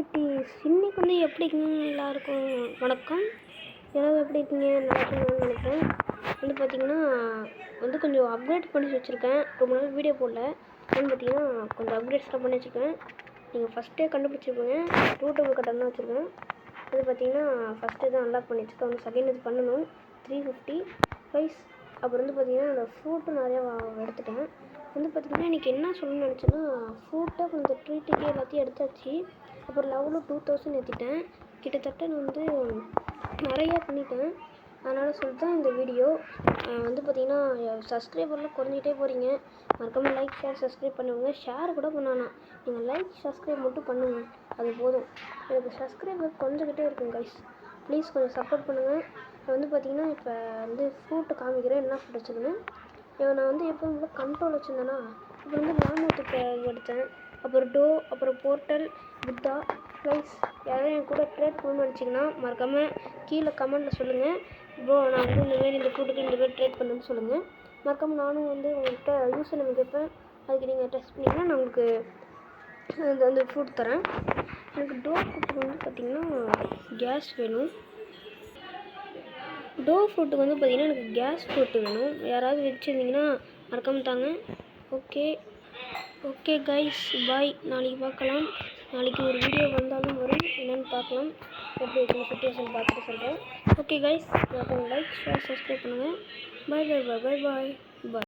குட்டீஸ் இன்னைக்கு வந்து எப்படி இருக்கீங்க? எல்லாருக்கும் வணக்கம். எல்லாரும் எப்படி இருக்கீங்க? நல்லா இருக்கீங்கன்னு நினைக்கிறேன். வந்து பார்த்தீங்கன்னா வந்து கொஞ்சம் அப்கிரேட் பண்ணி வச்சுருக்கேன். ரொம்ப நாள் வீடியோ போடல. வந்து பார்த்தீங்கன்னா கொஞ்சம் அப்கிரேட்ஸ்லாம் பண்ணி வச்சுருக்கேன். நீங்கள் ஃபஸ்ட்டே கண்டுபிடிச்சிருப்பீங்க. ரூட்டபிள் கட்டன் தான் வச்சுருக்கேன். வந்து பார்த்தீங்கன்னா ஃபஸ்ட்டு தான் அன்லாக் பண்ணி வச்சுருக்கேன். வந்து செகண்ட் இது பண்ணணும் 350 ப்ரைஸ். அப்புறம் வந்து பார்த்தீங்கன்னா அந்த ஃப்ரூட்டும் நிறையா எடுத்துட்டேன். வந்து பார்த்திங்கன்னா இன்றைக்கி என்ன சொல்லணும்னு நினச்சேன்னா ஃப்ரூட்டாக கொஞ்சம் ட்ரீட்டுக்கு எல்லாத்தையும் எடுத்தாச்சு. அப்புறம் லெவலும் 2000 ஏற்றிட்டேன். கிட்டத்தட்ட நான் வந்து நிறையா பண்ணிட்டேன். அதனால் சொல்லிட்டு தான் இந்த வீடியோ. வந்து பார்த்திங்கன்னா சப்ஸ்கிரைபர்லாம் குறைஞ்சிட்டே போகிறீங்க. மறக்காமல் லைக் ஷேர் சப்ஸ்கிரைப் பண்ணுவாங்க. ஷேர் கூட பண்ணானா நீங்கள் லைக் சப்ஸ்கிரைப் மட்டும் பண்ணுங்கள், அது போதும். எனக்கு சப்ஸ்கிரைபர் குறைஞ்சிக்கிட்டே இருக்குங்க கைஸ். ப்ளீஸ் கொஞ்சம் சப்போர்ட் பண்ணுங்கள். வந்து பார்த்திங்கன்னா இப்போ வந்து ஃப்ரூட்டு காமிக்கிறேன். என்ன ஃப்ரூட் வச்சுக்கணும். நான் வந்து எப்போவும் கண்ட்ரோல் வச்சுருந்தேன்னா அப்புறம் வந்து நாமத்துக்கு எடுத்தேன். அப்புறம் போர்ட்டல் புத்தா ப்ரைஸ். யாராவது என் கூட ட்ரேட் பண்ணணும்னு நினச்சிங்கன்னா மறக்காமல் கீழே கமெண்ட்டில் சொல்லுங்கள். ப்ரோ நான் வந்து இந்தமாரி இந்த ஃப்ரூட்டுக்கு இந்த மாதிரி ட்ரேட் பண்ணுன்னு சொல்லுங்கள். மறக்காமல் நானும் வந்து உங்கள்கிட்ட யூஸ் நம்ம கேட்பேன். அதுக்கு நீங்கள் டெஸ்ட் பண்ணிங்கன்னா நான் உங்களுக்கு அந்த ஃப்ரூட் தரேன். எனக்கு ஃப்ரூட்டுக்கு வந்து பார்த்திங்கன்னா கேஸ் வேணும். ஃப்ரூட்டுக்கு வந்து பார்த்திங்கன்னா எனக்கு கேஸ் ஃப்ரூட்டு வேணும். யாராவது வச்சுருந்தீங்கன்னா மறக்காமல் தாங்க. ஓகே கைஸ், பாய். நாளைக்கு பார்க்கலாம். நாளைக்கு ஒரு வீடியோ வந்தாலும் வரும். என்னென்னு பார்க்கலாம். எப்படி இருக்குன்னு சுச்சுவேஷன் பார்த்துட்டு சொல்கிறேன். ஓகே கைஸ், மறக்காமல் லைக் ஷேர் சப்ஸ்கிரைப் பண்ணுங்கள். பாய்.